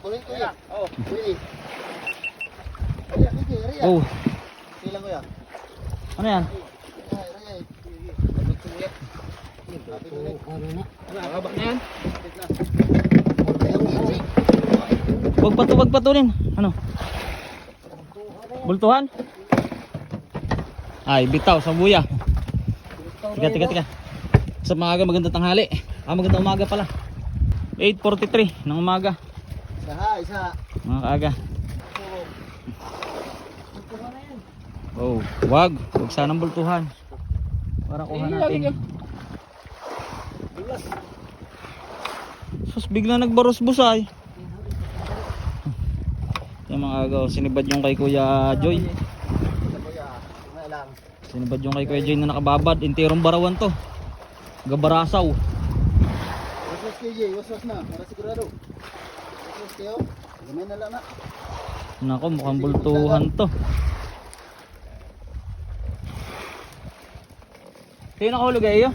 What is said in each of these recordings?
Kulit kuya. Oh, kuya. Ariya, ariya. Oh, Silang kuya. ano yan? Ariya. Nakabak na yan. Wag patunin. Ano? Bultuhan? Ay, bitaw sa buya. Tika. Sa maaga, magandang tanghali. Magandang umaga pala. 8:43 ng umaga. Isa. Mga kaaga. Oh, wag sanang bultuhan. Para kuha natin. Sus, bigla nagbaros busay. Yung mga agaw, sinibad yung kay Kuya Joy. Sinibad yung kay Kuya Joy na nakababad. Intirong barawan to. Gabarasaw. Wasos KJ, wasos na. Para sigurado. Wasos kayo. Gamay na lang na. Nako, mukhang bultuhan to. Sino nakahulog eh iyo?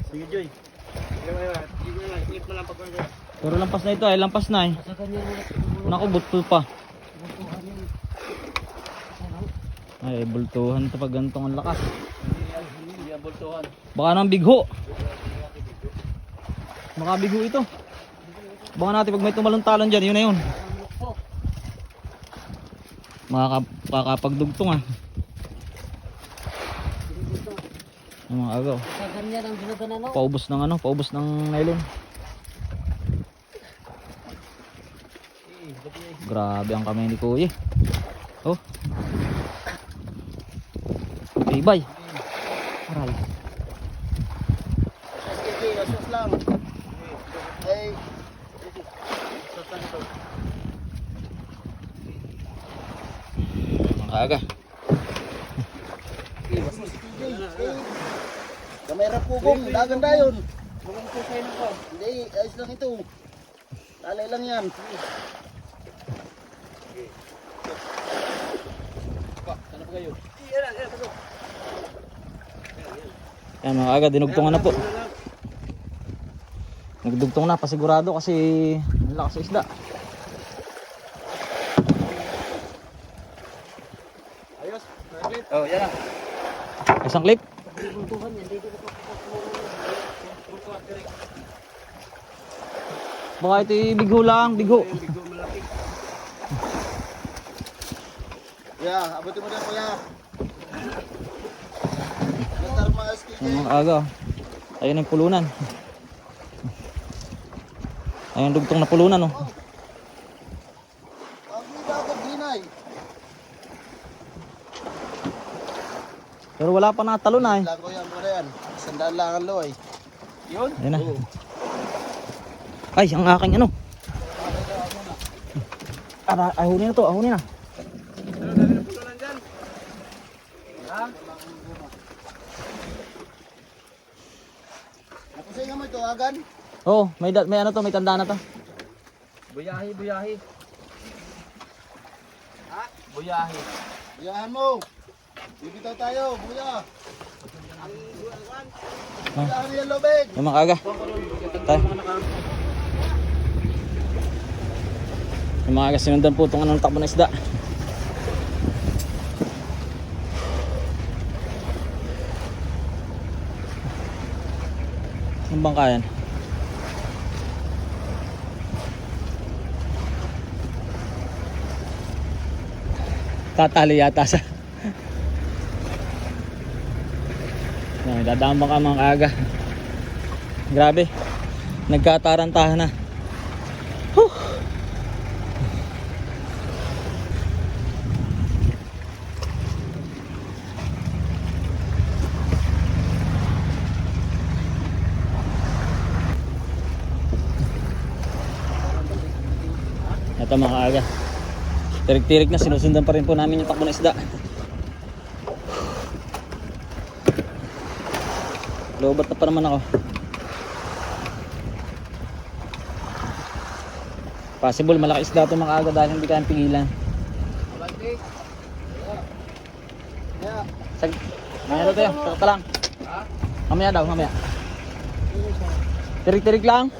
Sige Joy. Pero lampas na ito ay lampas na eh. Nako, buto pa. Ay, bultuhan ito pag ganitong ang lakas. Baka nang bigho. Baka bigho ito. Baka natin pag may tumalong talon dyan, yun na yun. Makakapagdugtong ah. Ang mga agaw. Paubos ng nylon. Grabe ang kamay ni Kuya. Oh. Tibay. Aral. Wasos lang. Hey. Ang aga. Kamera pugong, dagan dayon. Bukong pusay na ko. Hindi, ayos lang ito. Talay lang yan. Sana pa kayo? Yan mga aga, dinugtungan na po. Nagdugtong na, pasigurado kasi ang lakas sa isda. Ayos. Oh, yan na. Isang clip. Baka ito bigho lang, bigho. Yeah, abutin mo din kuya. Nastar mga SKJ. Yan mga aga. Ayun ang pulunan. Ayun ang dugtong na pulunan oh. Ang dagat dinay. Pero wala pa natalon na eh. Lang ko yan, mo yan. Sandaan lang ang loy. Yun. Ayun na. Ay, ang aking ano. Ahunin na to, ahunin na. Napusay nga mo ito, agan. Oh, may ano to, may tanda na to. Buyahi. Ha? Buyahi. Buyahan mo. Bibitaw tayo, buya. Buyahan niya lobeg. Yung mga aga. Tayo. Yung mga aga, sinundan po itong anong takbo na isda. Ang bangka yan? Tatali yata sa yan, dadama ka mga aga. Grabe, nagkatarantahan na. Huh. Ito mga aga, tirik-tirik na, sinusundan pa rin po namin yung takbo na isda. Lobat na pa naman ako. Possible malaki isda ito mga aga dahil hindi kayang pigilan. Mamaya daw tayo, sakta lang. Mamaya daw, mamaya. Tirik-tirik lang.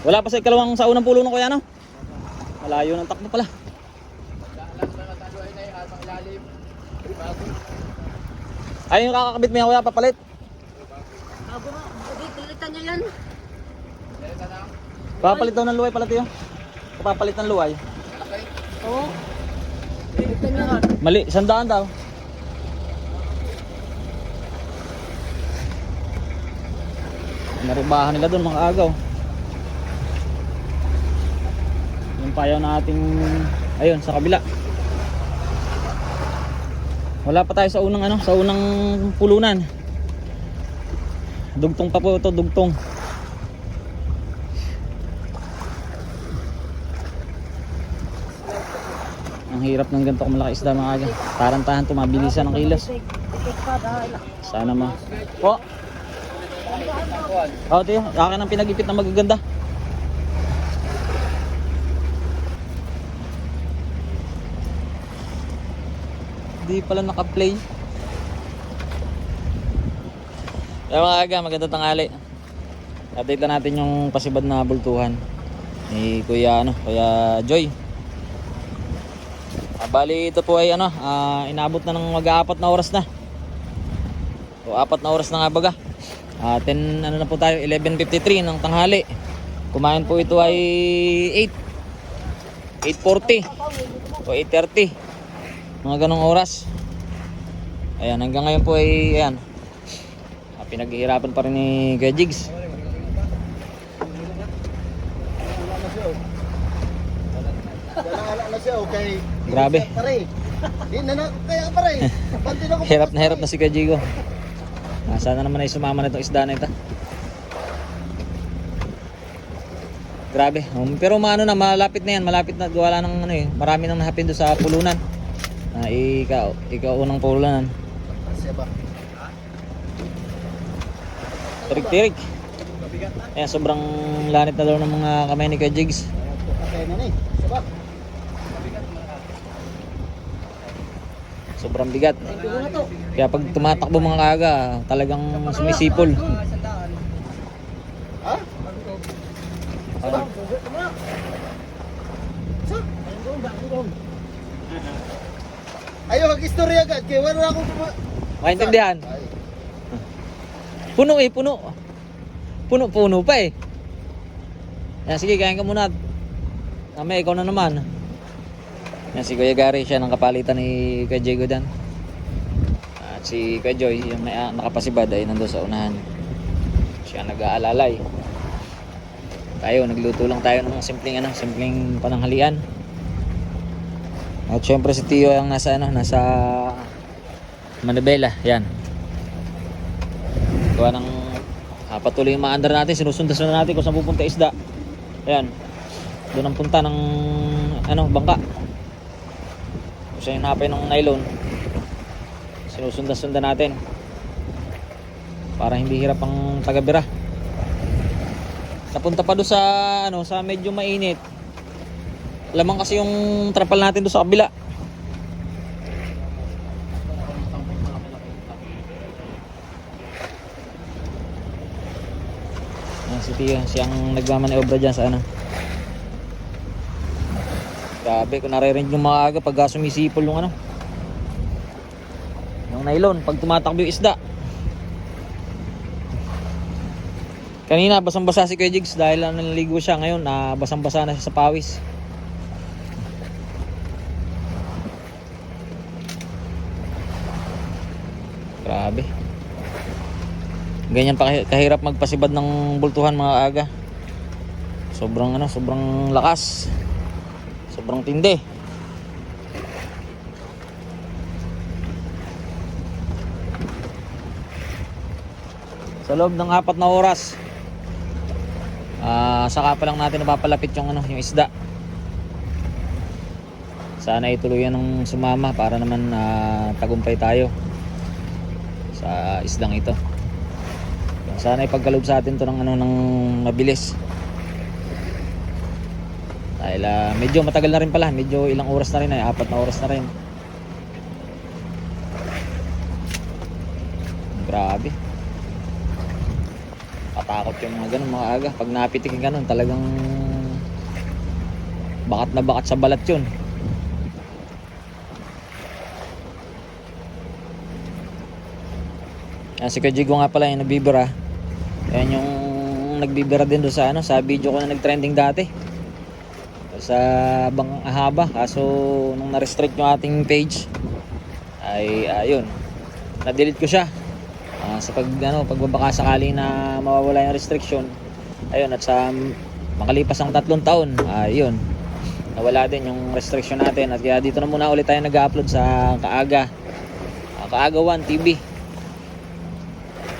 Wala pa sa ikalawang sa unang pulo ng kuya no? Malayo ng takbo pala. Ay yung kakakabit mo yan kuya, papalit. Bago nga, pilitan niya yan. Papalit daw ng luway pala tiyo. Papalit ng luway. Oo. Pilitan niya nga. Mali, 100 daw. Naribahan nila doon mga agaw. Yung payaw nating ayun sa kabila. Wala pa tayo sa unang sa unang pulunan. Dugtong pa po ito, dugtong. Ang hirap ng ganito malaki isda mga aga. Tarantahan to, mabilisan ang kilos. Sana ma. Po. Oh, tiyo, akin ang pinag-ipit na magaganda. Di pala naka-play. Kaya mga aga, maganda tanghali. Update na natin yung pasibad na bultuhan ni Kuya Kuya Joy. Bali ito po ay inabot na ng mag-4 na oras na. So 4 na oras na nga baga. 10 na po tayo, 11:53 ng tanghali. Kumain po ito ay 8:40 o 8:30. Mga ganong oras. Ayan, hanggang ngayon po ay ayan. Pinaghihirapan pa rin ni Kuya Jigs. Okay. Grabe. Di na kaya pare. Hirap na si Kuya Jigo. Sana naman ay sumama na itong isda na ito. Grabe. Pero maano na, malapit na yan. Malapit na. Wala ng marami nang nahapin doon sa pulunan. Ikaw unang pulunan. Tirik-tirik. Ayan, sobrang lanit na daw ng mga kamay ni Kuya Jigs. Sobrang bigat. Kaya pag tumatakbo mga kaga, talagang sumisipol. Ayaw mag-istorya agad. Kaya wala akong Maintindihan? Puno puno. Puno pa eh. Yan, sige, kain ka muna. Mamaya ikaw na naman. Yan, si Kuya Gary, siya ng kapalitan ni Kuya Diego dan. At si Kuya Joy, yung nakapasibad ay nandun sa unahan. Siya nag-aalalay. Tayo, nagluto lang tayo ng simpleng pananghalian. At syempre si Tio ang nasa Manibela, yan. Gawa ng patuloy yung maandar natin, sinusundas na natin kung saan pupunta isda. Ayan. Doon ang punta ng bangka. Kung saan yung napay ng nylon, sinusundas-sundan natin para hindi hirap ang tagabira. Napunta pa doon sa medyo mainit. Lamang kasi yung trapal natin doon sa kabila. Si Tio, siyang nagmamaniobra dyan sa Grabe, kung nare-range yung mga aga pag sumisipol yung yung nylon pag tumatakbo yung isda. Kanina basang-basa si Kuya Jigs dahil naliligo siya. Ngayon basang-basa na siya sa pawis. Grabe. Ganyan pa kahirap magpasibad ng bultuhan mga aga. Sobrang lakas. Sobrang tindi. Sa loob ng 4 na oras, saka pa lang natin napapalapit yung isda. Sana ituloy ng sumama para naman tagumpay tayo sa isdang ito. Sana ipagkaloob sa atin to ng mabilis. Dahil medyo matagal na rin pala, medyo ilang oras na rin 4 na oras na rin. Grabe. Nakakatakot yung mga ganun, mga aga. Pag napitik yung ganun, talagang bakat na bakat sa balat yun. Yan, si Kuya Jigo nga pala yung nagbibira. Yan yung nagbibira din doon sa ano, sa video ko na nag-trending dati. Sa Bang Ahaba, kaso nung na-restrict yung ating page ay ayun, na-delete ko siya. Sa pagbabaka sakali na mawawala yung restriction. Ayun, at sa makalipas ang 3 taon, ayun, nawala din yung restriction natin. At kaya dito na muna ulit tayo nag-upload sa Kaaga 1 TV.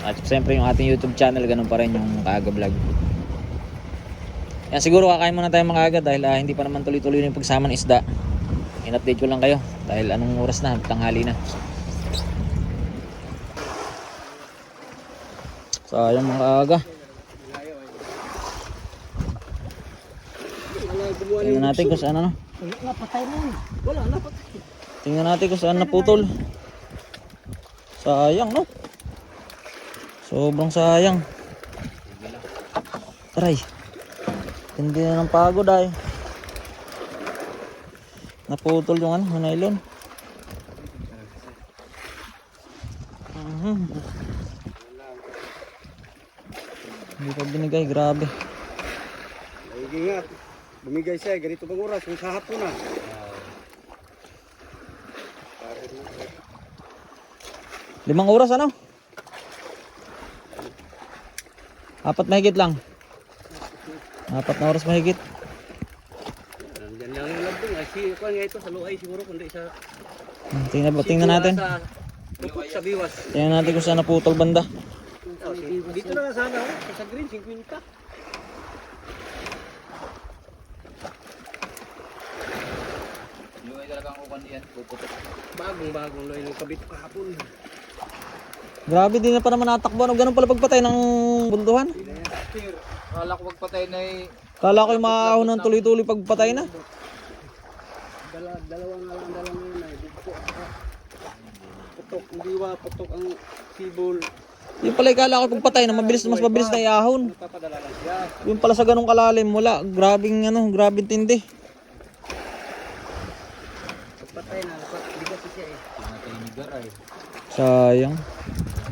At siyempre yung ating YouTube channel, ganun pa rin yung Kaaga Vlog. Yan, siguro kakain muna tayo mga aga dahil hindi pa naman tuloy-tuloy yung pagsama ng isda. In-update ko lang kayo dahil anong oras na, tanghali na. Sayang mga aga. Tingnan natin kung saan ano. Napatay mo. Wala, napatay. Tingnan natin kung saan naputol. Sayang, no? Sobrang sayang. Aray. Hindi na ng pagod ay. Naputol yung ano, nylon. Hindi pa binigay, grabe. Lagi nga. Bumigay siya, ganito bang oras? Kung sa hapon na. Limang oras ano? 4 mahigit lang. 4 na oras mahigit. Nandiyan lang yung labdong. Ay, kung nga ito sa luay siguro, kundi sa... Tingnan natin. Sa pupot sa biwas. Tingnan natin kung saan naputol banda. Dito na sana, sa green, 50. Luay talaga ang ukan diyan, puputok. Bagong luay ng kabit kahapon. Grabe, di na pa naman natakbo. Ano ganun pala pagpatay ng bunduhan? Kala ko magpatay na eh. Kala ko yung maahon ng tuloy-tuloy pagpatay na. Dalawang yun ay putok, hindi putok ang sibol. Yung pala kala ko pagpatay na mas mabilis na iahon. Papadala lang siya. Yung pala sa ganung kalalim, wala. Grabing grabing tindi. Pagpatay na, bigas siya eh. Natinigar ay. Sayang.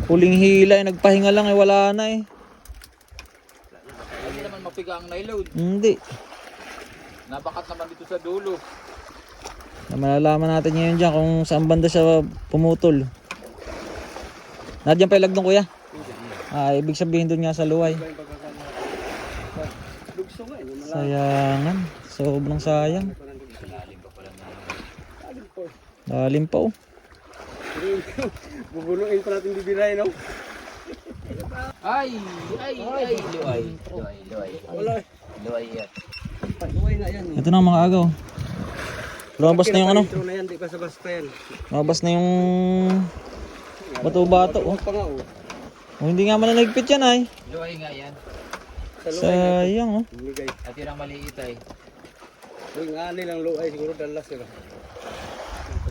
Huling hila, nagpahinga lang wala na eh. Hindi naman mapiga ang nylon. Hindi. Nabakat naman dito sa dulo. Malalaman natin ngayon dyan kung saan banda siya pumutol. Nandiyan pa yung lagdong kuya? Ibig sabihin doon nga sa luway. Sayangan. Sobrang sayang. Lalim pa oh. Bubunuin pa natin bibiray, no? Ay, luay. Luay yan. Luay na yan. Ito na mga agaw. Lumabas na yung ano. Ito na yan, di pa sa basta yan. Lumabas na yung bato-bato oh. Oh, hindi nga man nagpit yan ay. Luay nga yan. Sayang oh. At yun ang maliit ay. Yung ani lang luay, siguro dalas sila.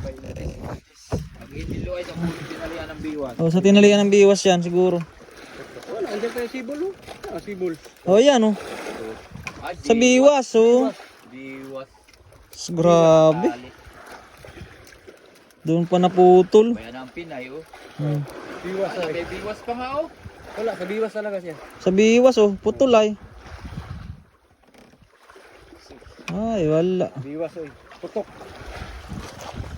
Pag hindi luay, sa tinalian ng biwas. Oh, sa tinalian ng biwas yan siguro. Wala, andyan pa yung sibol oh. Sibol. Oh, yan oh. Sa biwas oh. Biwas. Grabe. Doon pa naputol. Bayan ang Pinay oh. Biwas Wala, may biwas pa nga oh. Wala, sa biwas talaga siya. Sa biwas oh, putol ay. Ay, wala. Biwas oy. Putok.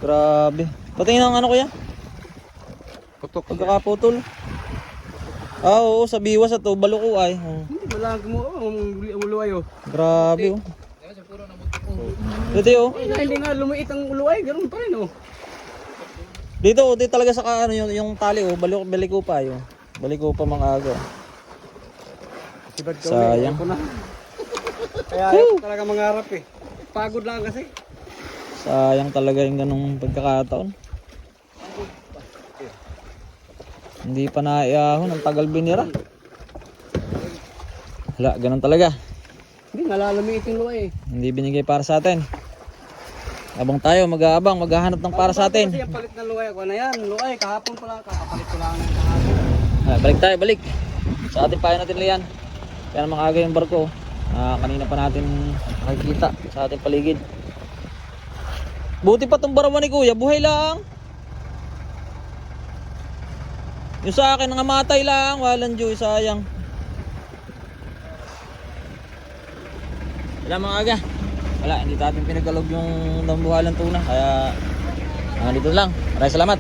Grabe. Patingin ang ano kuya? Putok. Pagkakaputol. Oo, sa biwas at oh, baluko ay. Oh. Hindi wala ang luay oh. Grabe oh. Dito oh. Hindi nga lumiit ang luay, ganoon pa rin oh. Dito talaga sa ano yung tali oh, baliko pa yo. Baliko pa mga aga. Sibad Sayang. Kaya ayaw talaga mangarap eh. Pagod lang kasi. Sayang talaga yung ganung pagkakataon. Hindi pa naiahon, ang tagal binira. Wala, ganun talaga. Hindi nga lumiit yung luay eh. Hindi binigay para sa atin. Abang tayo, mag-aabang, maghahanap ng para sa atin. Kasi yung palit ng luay ako na yan. Luay, kahapon pala, kakapalit ko lang ng kahapon. Balik tayo, balik. sa ating payan natin liyan. Kaya naman aga yung barko. Kanina pa natin nakikita sa ating paligid. Buti pa tong barawan ni kuya, buhay lang. Yung sa akin nangamatay lang, walang Diyo, sayang. Wala mga aga. Wala, hindi natin pinagalog yung dambuhalang tuna. Kaya dito lang. Maraming salamat.